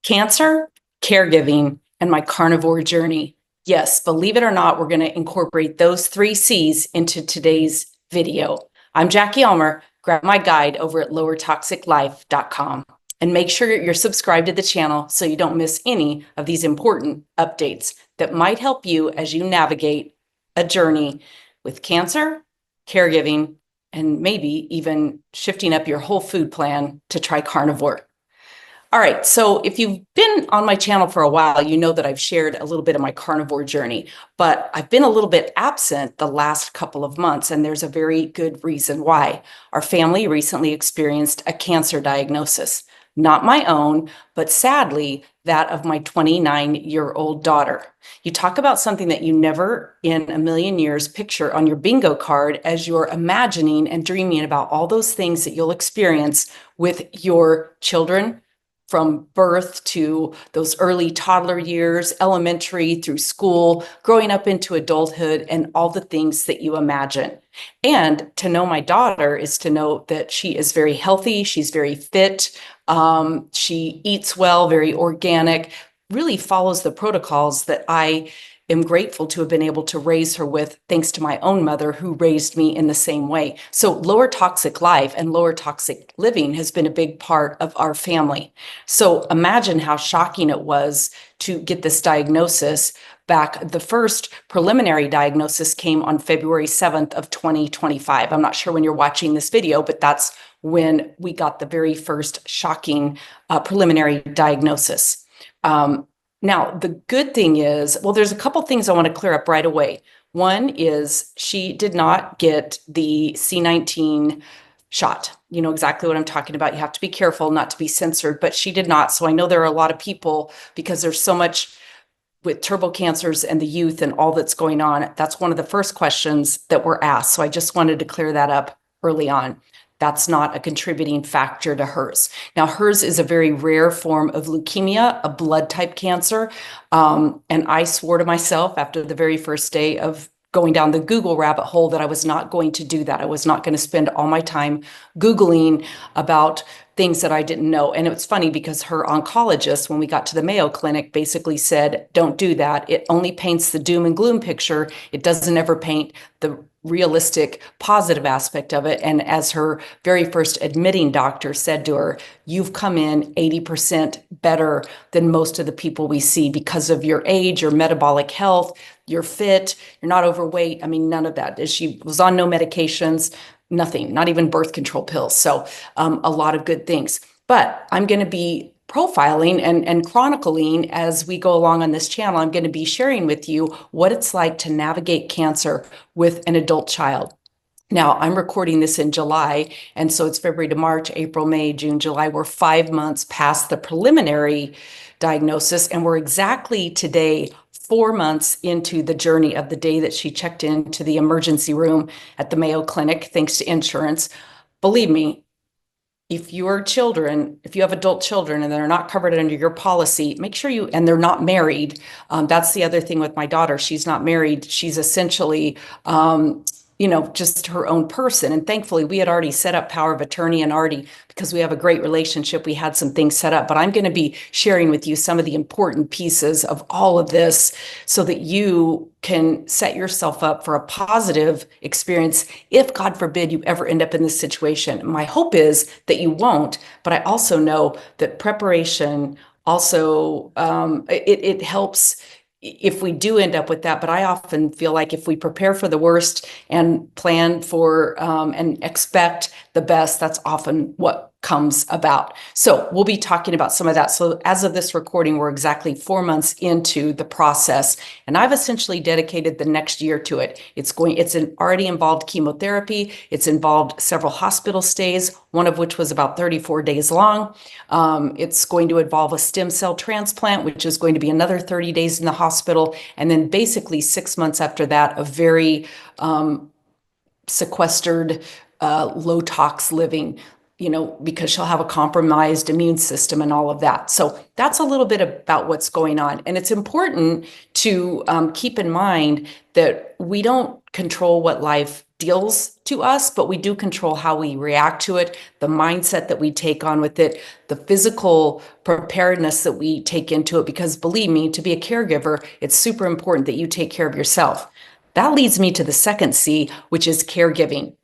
Cancer, caregiving, and my carnivore journey. Yes, believe it or not, we're going to incorporate those 3 C's into today's video. I'm Jackie Elmer. Grab my guide over at lowertoxiclife.com and make sure you're subscribed to the channel so you don't miss any of these important updates that might help you as you navigate a journey with cancer, caregiving, and maybe even shifting up your whole food plan to try carnivore. All right, so if you've been on my channel for a while, you know that I've shared a little bit of my carnivore journey, but I've been a little bit absent the last couple of months, and there's a very good reason why. Our family recently experienced a cancer diagnosis, not my own, but sadly, that of my 29-year-old daughter. You talk about something that you never in a million years picture on your bingo card as you're imagining and dreaming about all those things that you'll experience with your children, from birth to those early toddler years, elementary through school, growing up into adulthood, and all the things that you imagine. And to know my daughter is to know that she is very healthy, she's very fit, she eats well, very organic, really follows the protocols that I am grateful to have been able to raise her with, thanks to my own mother who raised me in the same way. So lower toxic life and lower toxic living has been a big part of our family. So imagine how shocking it was to get this diagnosis back. The first preliminary diagnosis came on February 7th of 2025. I'm not sure when you're watching this video, but that's when we got the very first shocking preliminary diagnosis. Now, the good thing is, well, there's a couple things I want to clear up right away. One is she did not get the C19 shot. You know exactly what I'm talking about. You have to be careful not to be censored, but she did not. So I know there are a lot of people, because there's so much with turbo cancers and the youth and all that's going on. That's one of the first questions that were asked. So I just wanted to clear that up early on. That's not a contributing factor to hers. Now, hers is a very rare form of leukemia, a blood type cancer. And I swore to myself after the very first day of going down the Google rabbit hole that I was not going to do that. I was not going to spend all my time Googling about things that I didn't know. And it was funny because her oncologist, when we got to the Mayo Clinic, basically said, don't do that. It only paints the doom and gloom picture. It doesn't ever paint the realistic, positive aspect of it. And as her very first admitting doctor said to her, you've come in 80% better than most of the people we see because of your age, your metabolic health, you're fit, you're not overweight. I mean, none of that. She was on no medications, nothing, not even birth control pills. So a lot of good things. But I'm going to be profiling and chronicling as we go along on this channel. I'm going to be sharing with you what it's like to navigate cancer with an adult child. Now, I'm recording this in July, and so it's February to March, April, May, June, July. We're 5 months past the preliminary diagnosis, and we're exactly today 4 months into the journey of the day that she checked into the emergency room at the Mayo Clinic, thanks to insurance. Believe me, if your children, if you have adult children and they're not covered under your policy, make sure you, and they're not married. That's the other thing with my daughter. She's not married. She's essentially, just her own person. And thankfully, we had already set up power of attorney and already, because we have a great relationship, we had some things set up. But I'm going to be sharing with you some of the important pieces of all of this so that you can set yourself up for a positive experience if, God forbid, you ever end up in this situation. My hope is that you won't, but I also know that preparation also, it helps if we do end up with that. But I often feel like if we prepare for the worst and plan for and expect the best, that's often what comes about. So we'll be talking about some of that. So as of this recording, we're exactly 4 months into the process, and I've essentially dedicated the next year to it. It's already involved chemotherapy. It's involved several hospital stays, one of which was about 34 days long. It's going to involve a stem cell transplant, which is going to be another 30 days in the hospital. And then basically 6 months after that, a very sequestered, low tox living, because she'll have a compromised immune system and all of that. So that's a little bit about what's going on. And it's important to keep in mind that we don't control what life deals to us, but we do control how we react to it, the mindset that we take on with it, the physical preparedness that we take into it, because believe me, to be a caregiver, it's super important that you take care of yourself. That leads me to the second C, which is caregiving.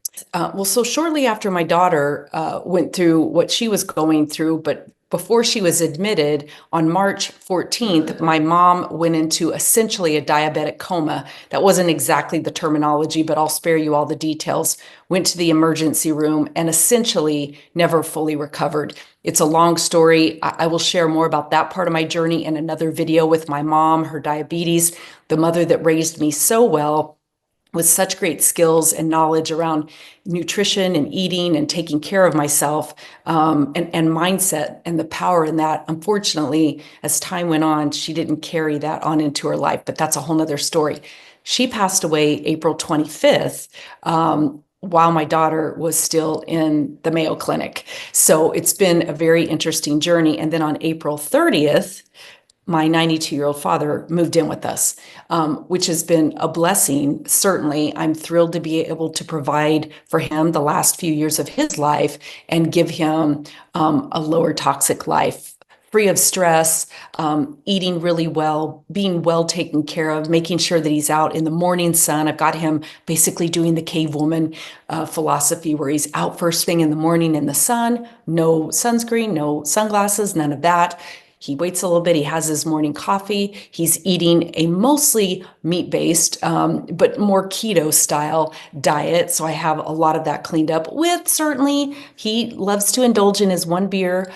So shortly after my daughter went through what she was going through, but before she was admitted on March 14th, my mom went into essentially a diabetic coma. That wasn't exactly the terminology, but I'll spare you all the details. Went to the emergency room and essentially never fully recovered. It's a long story. I will share more about that part of my journey in another video with my mom, her diabetes, the mother that raised me so well, with such great skills and knowledge around nutrition and eating and taking care of myself, and mindset and the power in that. Unfortunately, as time went on, she didn't carry that on into her life, but that's a whole nother story. She passed away April 25th, while my daughter was still in the Mayo Clinic. So it's been a very interesting journey. And then on April 30th, my 92-year-old father moved in with us, which has been a blessing. Certainly, I'm thrilled to be able to provide for him the last few years of his life and give him a lower toxic life, free of stress, eating really well, being well taken care of, making sure that he's out in the morning sun. I've got him basically doing the cave woman philosophy, where he's out first thing in the morning in the sun, no sunscreen, no sunglasses, none of that. He waits a little bit. He has his morning coffee. He's eating a mostly meat-based, but more keto style diet. So I have a lot of that cleaned up with, certainly, he loves to indulge in his one beer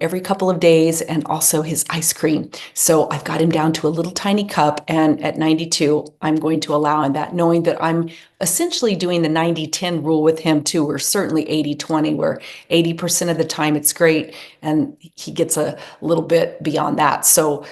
every couple of days, and also his ice cream. So I've got him down to a little tiny cup. And at 92, I'm going to allow him that, knowing that I'm essentially doing the 90-10 rule with him too, or certainly 80-20, where 80% of the time it's great and he gets a little bit beyond that. So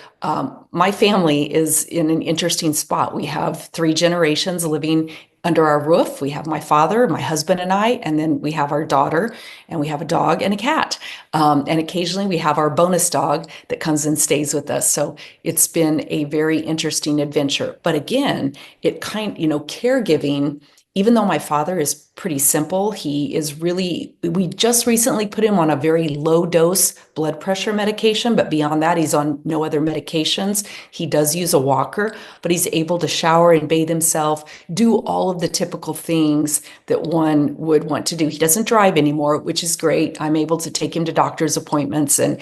my family is in an interesting spot. We have 3 generations living under our roof. We have my father, my husband, and I, and then we have our daughter, and we have a dog and a cat. And occasionally we have our bonus dog that comes and stays with us. So it's been a very interesting adventure. But again, caregiving, even though my father is pretty simple, we just recently put him on a very low dose blood pressure medication, but beyond that, he's on no other medications. He does use a walker, but he's able to shower and bathe himself, do all of the typical things that one would want to do. He doesn't drive anymore, which is great. I'm able to take him to doctor's appointments and,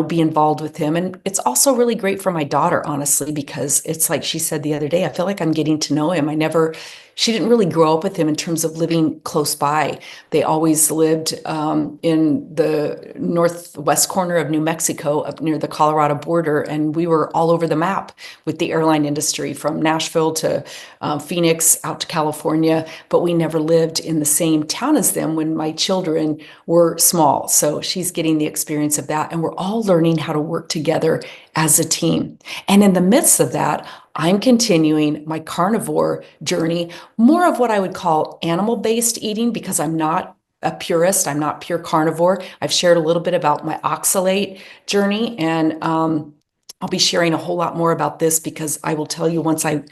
be involved with him. And it's also really great for my daughter, honestly, because it's like she said the other day, I feel like I'm getting to know him. She didn't really grow up with him in terms of living close by. They always lived in the northwest corner of New Mexico, up near the Colorado border, and we were all over the map with the airline industry, from Nashville to Phoenix, out to California, but we never lived in the same town as them when my children were small. So she's getting the experience of that, and we're all learning how to work together as a team. And in the midst of that, I'm continuing my carnivore journey, more of what I would call animal-based eating, because I'm not a purist. I'm not pure carnivore. I've shared a little bit about my oxalate journey, and I'll be sharing a whole lot more about this, because I will tell you, once I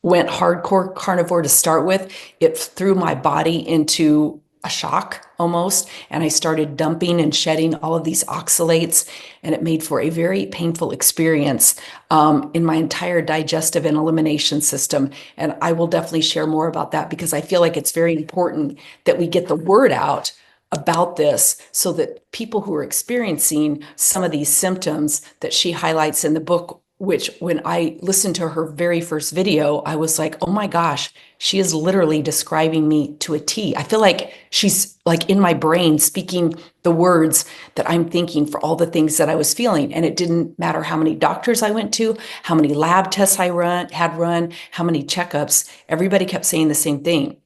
went hardcore carnivore to start with, it threw my body into a shock almost, and I started dumping and shedding all of these oxalates, and it made for a very painful experience in my entire digestive and elimination system. And I will definitely share more about that, because I feel like it's very important that we get the word out about this, so that people who are experiencing some of these symptoms that she highlights in the book, which when I listened to her very first video, I was like, oh my gosh, she is literally describing me to a T. I feel like she's like in my brain speaking the words that I'm thinking for all the things that I was feeling. And it didn't matter how many doctors I went to, how many lab tests I had run, how many checkups. Everybody kept saying the same thing.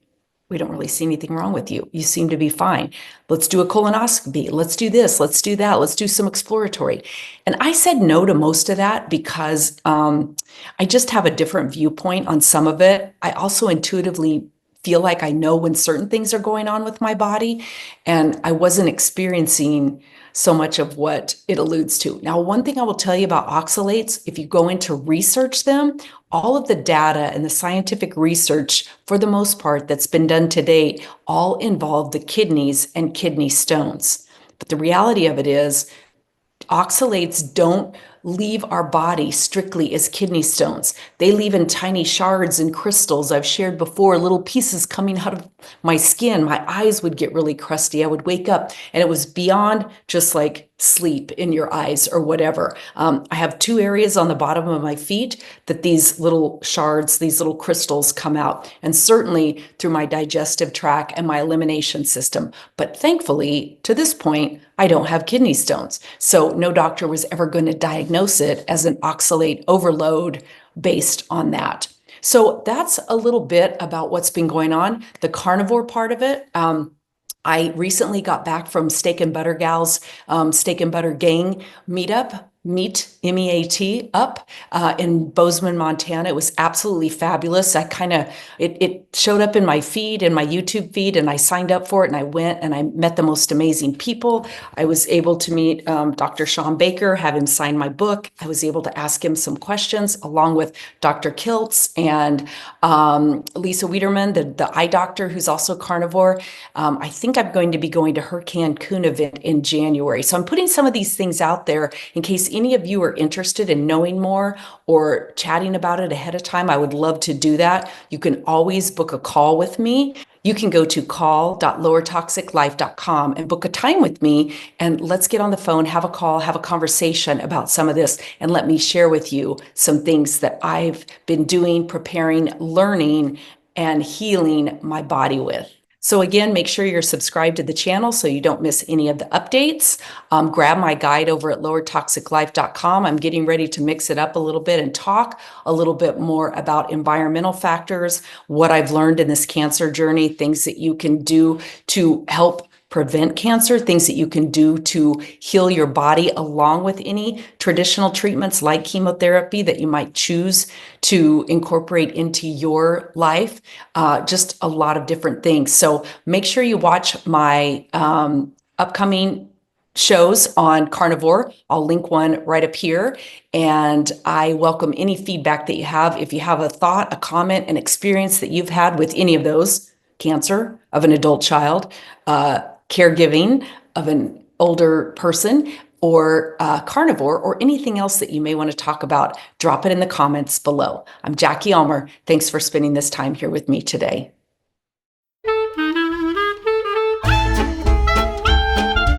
We don't really see anything wrong with you. You seem to be fine. Let's do a colonoscopy. Let's do this. Let's do that. Let's do some exploratory. And I said no to most of that, because I just have a different viewpoint on some of it. I also intuitively feel like I know when certain things are going on with my body, and I wasn't experiencing so much of what it alludes to. Now, one thing I will tell you about oxalates, if you go in to research them, all of the data and the scientific research, for the most part, that's been done to date, all involve the kidneys and kidney stones. But the reality of it is, oxalates don't leave our body strictly as kidney stones. They leave in tiny shards and crystals. I've shared before, little pieces coming out of my skin. My eyes would get really crusty. I would wake up and it was beyond just like sleep in your eyes or whatever. I have 2 areas on the bottom of my feet that these little shards, these little crystals come out, and certainly through my digestive tract and my elimination system. But thankfully, to this point, I don't have kidney stones. So no doctor was ever going to diagnose it as an oxalate overload based on that. So that's a little bit about what's been going on. The carnivore part of it, I recently got back from Steak and Butter Gals, Steak and Butter Gang meetup, MEAT up in Bozeman, Montana. It was absolutely fabulous. It showed up in my feed, in my YouTube feed, and I signed up for it, and I went and I met the most amazing people. I was able to meet Dr. Sean Baker, have him sign my book. I was able to ask him some questions along with Dr. Kiltz and Lisa Wiederman, the eye doctor who's also carnivore. I think I'm going to be going to her Cancun event in January. So I'm putting some of these things out there in case any of you are interested in knowing more or chatting about it ahead of time. I would love to do that. You can always book a call with me. You can go to call.lowertoxiclife.com and book a time with me, and let's get on the phone, have a call, have a conversation about some of this, and let me share with you some things that I've been doing, preparing, learning, and healing my body with. So again, make sure you're subscribed to the channel so you don't miss any of the updates. Grab my guide over at lowertoxiclife.com. I'm getting ready to mix it up a little bit and talk a little bit more about environmental factors, what I've learned in this cancer journey, things that you can do to help prevent cancer, things that you can do to heal your body, along with any traditional treatments like chemotherapy that you might choose to incorporate into your life. Just a lot of different things. So make sure you watch my upcoming shows on carnivore. I'll link one right up here. And I welcome any feedback that you have. If you have a thought, a comment, an experience that you've had with any of those, cancer of an adult child, caregiving of an older person, or carnivore, or anything else that you may want to talk about, drop it in the comments below. I'm Jackie Ulmer. Thanks for spending this time here with me today.